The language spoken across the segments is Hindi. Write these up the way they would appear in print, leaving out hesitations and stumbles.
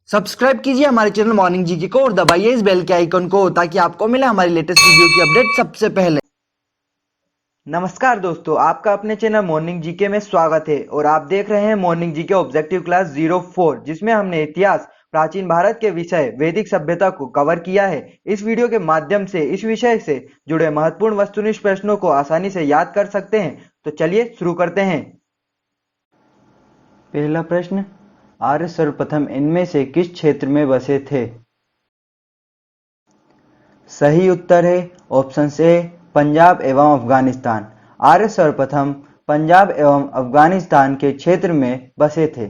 सब्सक्राइब कीजिए हमारे चैनल मॉर्निंग जीके को और दबाइए इस बेल के आइकन को ताकि आपको मिले हमारी लेटेस्ट वीडियो की अपडेट सबसे पहले। नमस्कार दोस्तों, आपका अपने चैनल मॉर्निंग जीके में स्वागत है और आप देख रहे हैं मॉर्निंग जीके ऑब्जेक्टिव क्लास 04 जिसमें हमने इतिहास प्राचीन भारत के विषय वैदिक सभ्यता को कवर किया है। इस वीडियो के माध्यम से इस विषय से जुड़े महत्वपूर्ण वस्तुनिष्ठ प्रश्नों को आसानी से याद कर सकते हैं। तो चलिए शुरू करते हैं। पहला प्रश्न, आर्य सर्वप्रथम इनमें से किस क्षेत्र में बसे थे? सही उत्तर है ऑप्शन ए पंजाब एवं अफगानिस्तान। आर्य सर्वप्रथम पंजाब एवं अफगानिस्तान के क्षेत्र में बसे थे।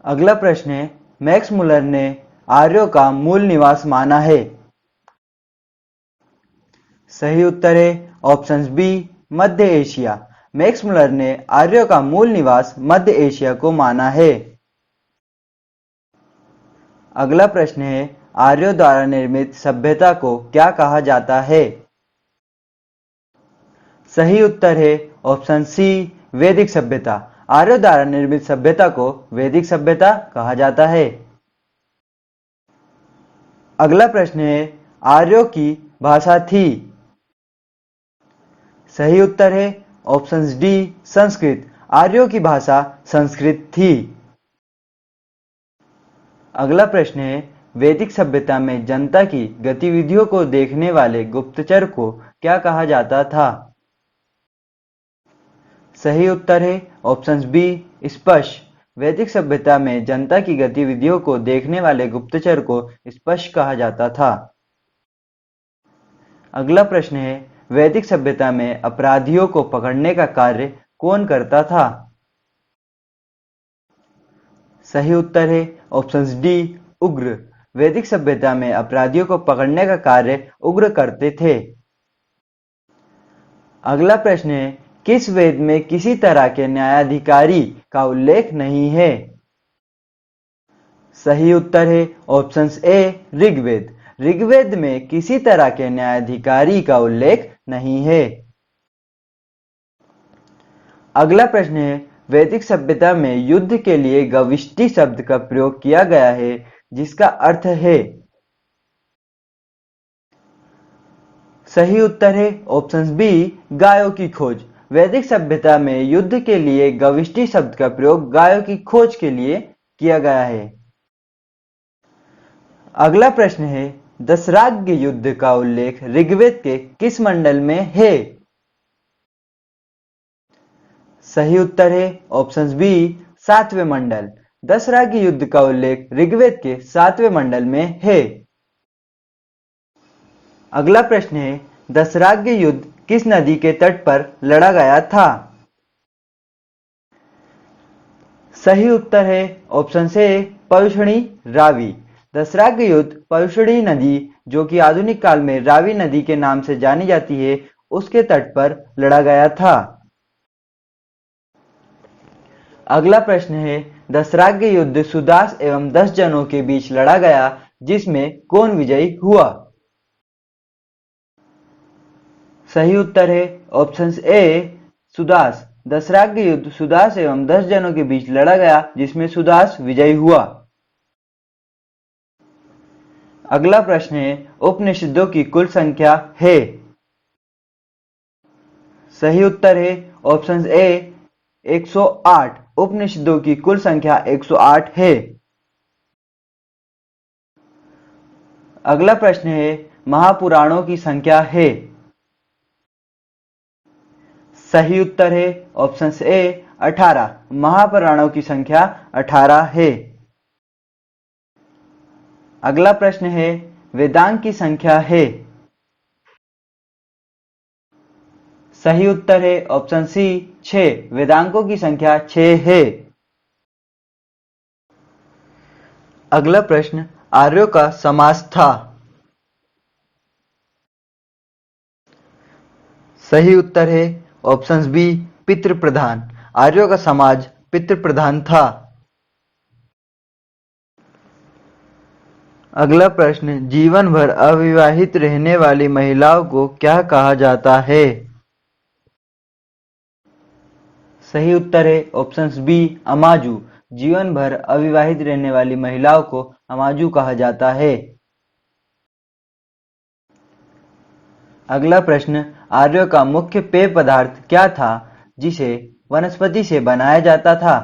अगला प्रश्न है, मैक्स मुलर ने आर्यों का मूल निवास माना है। सही उत्तर है ऑप्शन बी मध्य एशिया। मैक्स मुलर ने आर्यों का मूल निवास मध्य एशिया को माना है। अगला प्रश्न है, आर्यों द्वारा निर्मित सभ्यता को क्या कहा जाता है? सही उत्तर है ऑप्शन सी वैदिक सभ्यता। आर्यों द्वारा निर्मित सभ्यता को वैदिक सभ्यता कहा जाता है। अगला प्रश्न है, आर्यों की भाषा थी। सही उत्तर है ऑप्शन डी संस्कृत। आर्यों की भाषा संस्कृत थी। अगला प्रश्न है, वैदिक सभ्यता में जनता की गतिविधियों को देखने वाले गुप्तचर को क्या कहा जाता था? सही उत्तर है ऑप्शन बी स्पष्ट। वैदिक सभ्यता में जनता की गतिविधियों को देखने वाले गुप्तचर को स्पष्ट कहा जाता था। अगला प्रश्न है, वैदिक सभ्यता में अपराधियों को पकड़ने का कार्य कौन करता था? सही उत्तर है ऑप्शन डी उग्र। वैदिक सभ्यता में अपराधियों को पकड़ने का कार्य उग्र करते थे। अगला प्रश्न है, किस वेद में किसी तरह के न्यायाधिकारी का उल्लेख नहीं है? सही उत्तर है ऑप्शन ए ऋग्वेद। ऋग्वेद में किसी तरह के न्यायाधिकारी का उल्लेख नहीं है। अगला प्रश्न है, वैदिक सभ्यता में युद्ध के लिए गविष्टि शब्द का प्रयोग किया गया है जिसका अर्थ है। सही उत्तर है ऑप्शन बी गायों की खोज। वैदिक सभ्यता में युद्ध के लिए गविष्टि शब्द का प्रयोग गायों की खोज के लिए किया गया है। अगला प्रश्न है, दशराग्य युद्ध का उल्लेख ऋग्वेद के किस मंडल में है? सही उत्तर है ऑप्शन बी 7वें मंडल। दशराग्य युद्ध का उल्लेख ऋग्वेद के 7वें मंडल में है। अगला प्रश्न है, दशराग्य युद्ध किस नदी के तट पर लड़ा गया था? सही उत्तर है ऑप्शन से पयुषणी रावी। दशराग्य युद्ध पयुषणी नदी, जो कि आधुनिक काल में रावी नदी के नाम से जानी जाती है, उसके तट पर लड़ा गया था। अगला प्रश्न है, दशराग्य युद्ध सुदास एवं 10 जनों के बीच लड़ा गया जिसमें कौन विजयी हुआ? सही उत्तर है ऑप्शन ए सुदास। दशराग्य युद्ध सुदास एवं 10 जनों के बीच लड़ा गया जिसमें सुदास विजयी हुआ। अगला प्रश्न है, उपनिषदों की कुल संख्या है। सही उत्तर है ऑप्शन ए 108। उपनिषदों की कुल संख्या 108 है। अगला प्रश्न है, महापुराणों की संख्या है। सही उत्तर है ऑप्शन ए 18। महापुराणों की संख्या 18 है। अगला प्रश्न है, वेदांग की संख्या है। सही उत्तर है ऑप्शन सी 6। वेदांगों की संख्या 6 है। अगला प्रश्न, आर्यों का समाज था। सही उत्तर है ऑप्शन बी पितृ प्रधान। आर्यों का समाज पितृ प्रधान था। अगला प्रश्न, जीवन भर अविवाहित रहने वाली महिलाओं को क्या कहा जाता है? सही उत्तर है ऑप्शन बी अमाजू। जीवन भर अविवाहित रहने वाली महिलाओं को अमाजू कहा जाता है। अगला प्रश्न, आर्यों का मुख्य पेय पदार्थ क्या था जिसे वनस्पति से बनाया जाता था?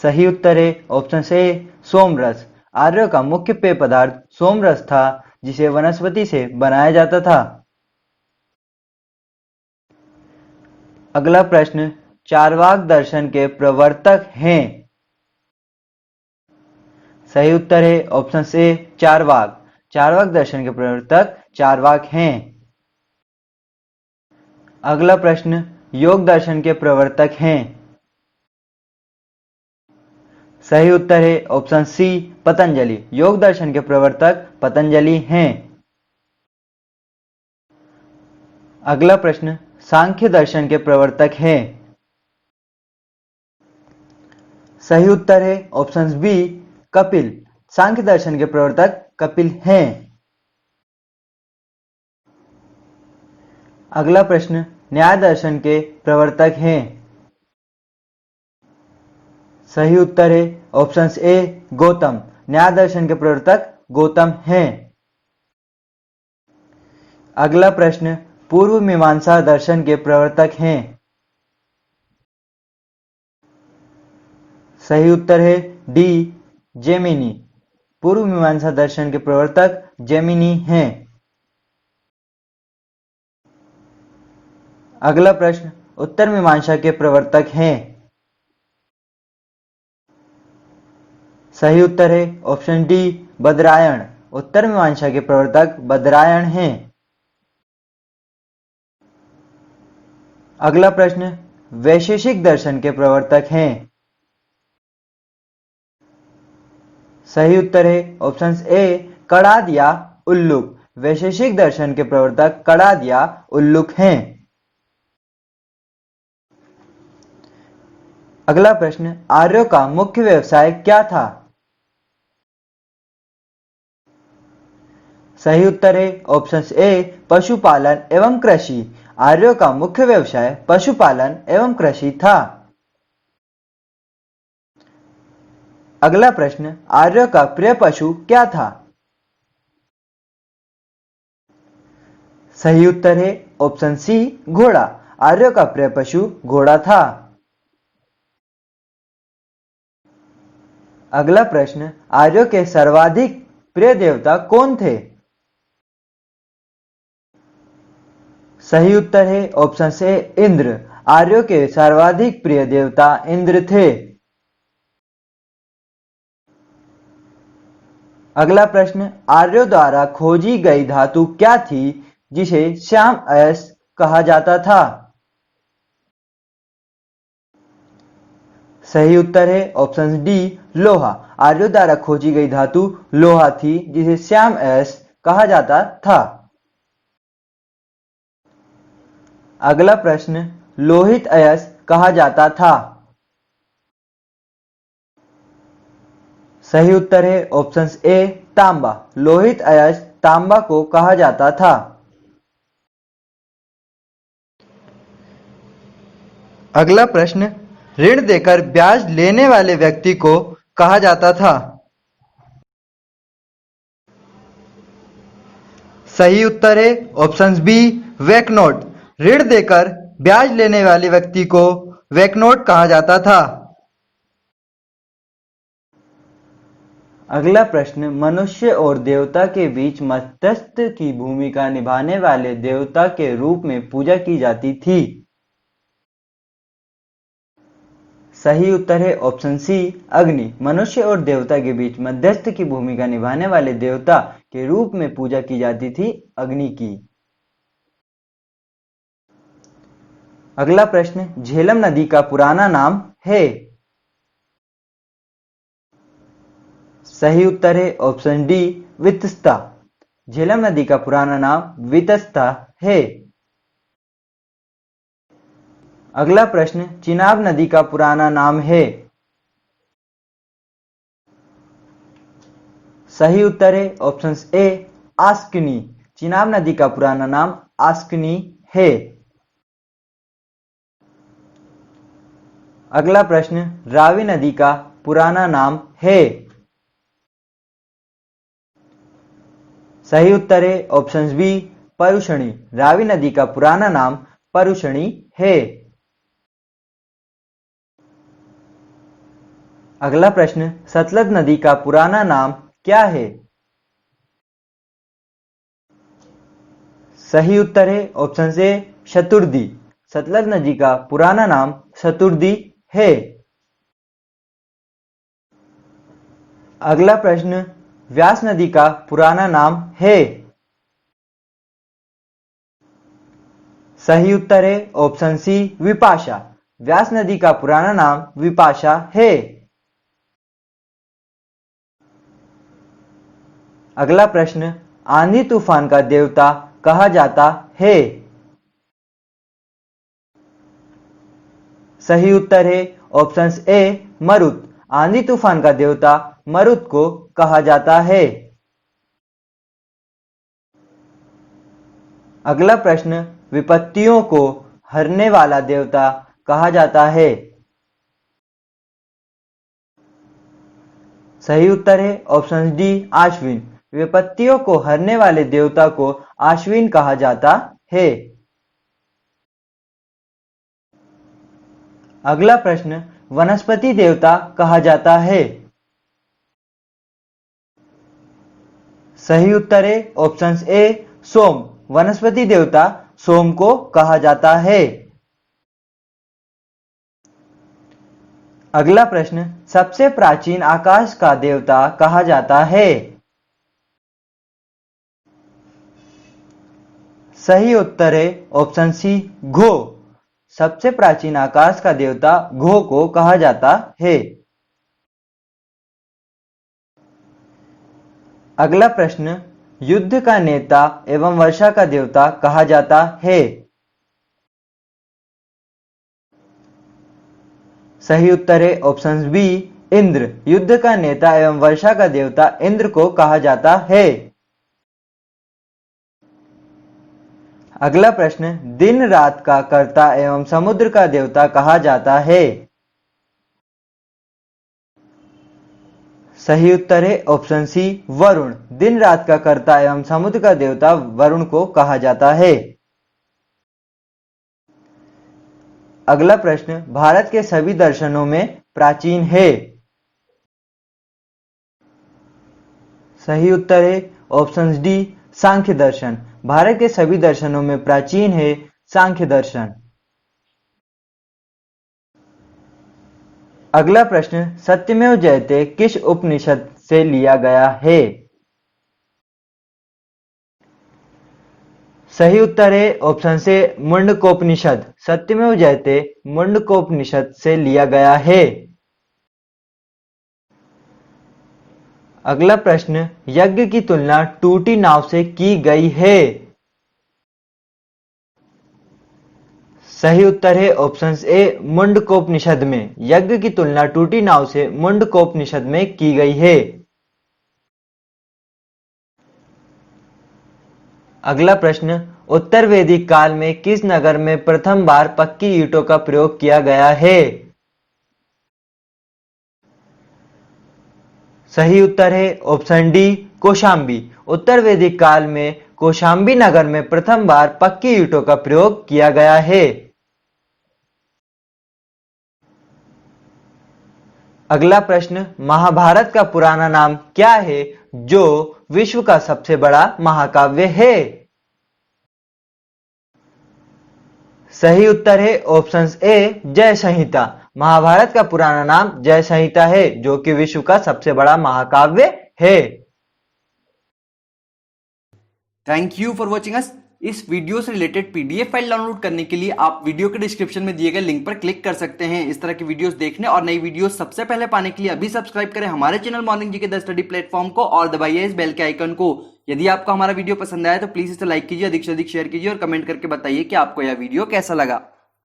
सही उत्तर है ऑप्शन ए सोमरस। आर्यों का मुख्य पेय पदार्थ सोमरस था जिसे वनस्पति से बनाया जाता था। अगला प्रश्न, चार्वाक दर्शन के प्रवर्तक हैं? सही उत्तर है ऑप्शन ए चार्वाक। चार्वाक दर्शन के प्रवर्तक चार्वाक हैं। अगला प्रश्न, योग दर्शन के प्रवर्तक हैं? सही उत्तर है ऑप्शन सी पतंजलि। योग दर्शन के प्रवर्तक पतंजलि हैं। अगला प्रश्न, सांख्य दर्शन के प्रवर्तक हैं? सही उत्तर है ऑप्शन बी कपिल। सांख्य दर्शन के प्रवर्तक कपिल हैं। अगला प्रश्न, न्याय दर्शन के प्रवर्तक हैं? सही उत्तर है ऑप्शन ए गौतम। न्याय दर्शन के प्रवर्तक गौतम हैं। अगला प्रश्न, पूर्व मीमांसा दर्शन के प्रवर्तक हैं? सही उत्तर है डी जेमिनी। पूर्व मीमांसा दर्शन के प्रवर्तक जेमिनी हैं। अगला प्रश्न, उत्तर मीमांसा के प्रवर्तक हैं? सही उत्तर है ऑप्शन डी बदरायण। उत्तर मीमांसा के प्रवर्तक बदरायण हैं। अगला प्रश्न, वैशेषिक दर्शन के प्रवर्तक हैं? सही उत्तर है ऑप्शन ए कड़ाद या उल्लुक। वैशेषिक दर्शन के प्रवर्तक कड़ाद या उल्लुक हैं। अगला प्रश्न, आर्यों का मुख्य व्यवसाय क्या था? सही उत्तर है ऑप्शन ए पशुपालन एवं कृषि। आर्यों का मुख्य व्यवसाय पशुपालन एवं कृषि था। अगला प्रश्न, आर्यों का प्रिय पशु क्या था? सही उत्तर है ऑप्शन सी घोड़ा। आर्यों का प्रिय पशु घोड़ा था। अगला प्रश्न, आर्यों के सर्वाधिक प्रिय देवता कौन थे? सही उत्तर है ऑप्शन ए इंद्र। आर्यों के सर्वाधिक प्रिय देवता इंद्र थे। अगला प्रश्न, आर्यों द्वारा खोजी गई धातु क्या थी जिसे श्याम अयस्क कहा जाता था? सही उत्तर है ऑप्शन डी लोहा। आर्यों द्वारा खोजी गई धातु लोहा थी जिसे श्याम अयस्क कहा जाता था। अगला प्रश्न, लोहित अयस्क कहा जाता था? सही उत्तर है ऑप्शन ए तांबा। लोहित अयस्क तांबा को कहा जाता था। अगला प्रश्न, ऋण देकर ब्याज लेने वाले व्यक्ति को कहा जाता था? सही उत्तर है ऑप्शन बी वैकनोट। ऋण देकर ब्याज लेने वाले व्यक्ति को वैकनोट कहा जाता था। अगला प्रश्न, मनुष्य और देवता के बीच मध्यस्थ की भूमिका निभाने वाले देवता के रूप में पूजा की जाती थी। सही उत्तर है ऑप्शन सी अग्नि। मनुष्य और देवता के बीच मध्यस्थ की भूमिका निभाने वाले देवता के रूप में पूजा की जाती थी अग्नि की। अगला प्रश्न, झेलम नदी का पुराना नाम है? सही उत्तर है ऑप्शन डी वितस्ता। झेलम नदी का पुराना नाम वितस्ता है। अगला प्रश्न, चिनाब नदी का पुराना नाम है? सही उत्तर है ऑप्शन ए आस्कनी। चिनाब नदी का पुराना नाम आस्कनी है। अगला प्रश्न, रावी नदी का पुराना नाम है। सही उत्तर है ऑप्शन बी, परुषणी। रावी नदी का पुराना नाम परुषणी है। अगला प्रश्न, सतलज नदी का पुराना नाम क्या है। सही उत्तर है ऑप्शन ए, शतुर्दी। सतलज नदी का पुराना नाम शतुर्दी है। अगला प्रश्न, व्यास नदी का पुराना नाम है। सही उत्तर है ऑप्शन सी, विपाशा। व्यास नदी का पुराना नाम विपाशा है। अगला प्रश्न, आंधी तूफान का देवता कहा जाता है। सही उत्तर है ऑप्शन ए, मरुत। आंधी तूफान का देवता मरुत को कहा जाता है। अगला प्रश्न, विपत्तियों को हरने वाला देवता कहा जाता है। सही उत्तर है ऑप्शन डी, आश्विन। विपत्तियों को हरने वाले देवता को आश्विन कहा जाता है। अगला प्रश्न, वनस्पति देवता कहा जाता है। सही उत्तर है ऑप्शन ए, सोम। वनस्पति देवता सोम को कहा जाता है। अगला प्रश्न, सबसे प्राचीन आकाश का देवता कहा जाता है। सही उत्तर है ऑप्शन सी, घो। सबसे प्राचीन आकाश का देवता घो को कहा जाता है। अगला प्रश्न, युद्ध का नेता एवं वर्षा का देवता कहा जाता है। सही उत्तर है ऑप्शन बी, इंद्र। युद्ध का नेता एवं वर्षा का देवता इंद्र को कहा जाता है। अगला प्रश्न, दिन रात का कर्ता एवं समुद्र का देवता कहा जाता है। सही उत्तर है ऑप्शन सी, वरुण। दिन रात का कर्ता एवं समुद्र का देवता वरुण को कहा जाता है। अगला प्रश्न, भारत के सभी दर्शनों में प्राचीन है। सही उत्तर है ऑप्शन डी, सांख्य दर्शन। भारत के सभी दर्शनों में प्राचीन है सांख्य दर्शन। अगला प्रश्न, सत्यमेव जयते किस उपनिषद से लिया गया है। सही उत्तर है ऑप्शन से, मुंडकोपनिषद। सत्यमेव जयते मुंडकोपनिषद से लिया गया है। अगला प्रश्न, यज्ञ की तुलना टूटी नाव से की गई है। सही उत्तर है ऑप्शन ए, मुंडकोपनिषद में। यज्ञ की तुलना टूटी नाव से मुंडकोपनिषद में की गई है। अगला प्रश्न, उत्तर वैदिक काल में किस नगर में प्रथम बार पक्की ईंटों का प्रयोग किया गया है। सही उत्तर है ऑप्शन डी, कौशाम्बी। उत्तर वैदिक काल में कौशाम्बी नगर में प्रथम बार पक्की ईंटों का प्रयोग किया गया है। अगला प्रश्न, महाभारत का पुराना नाम क्या है जो विश्व का सबसे बड़ा महाकाव्य है। सही उत्तर है ऑप्शन ए, जय संहिता। महाभारत का पुराना नाम जय संहिता है जो कि विश्व का सबसे बड़ा महाकाव्य है। Thank you for watching us. इस वीडियो से रिलेटेड पीडीएफ फाइल डाउनलोड करने के लिए आप वीडियो के डिस्क्रिप्शन में दिए गए लिंक पर क्लिक कर सकते हैं। इस तरह की वीडियोस देखने और नई वीडियोस सबसे पहले पाने के लिए अभी सब्सक्राइब करें हमारे चैनल मॉर्निंग जी के द स्टडी प्लेटफॉर्म को और दबाइए इस बेल के आइकन को। यदि आपको हमारा वीडियो पसंद आया तो प्लीज इसे लाइक कीजिए, अधिक से अधिक शेयर कीजिए और कमेंट करके बताइए कि आपको यह वीडियो कैसा लगा।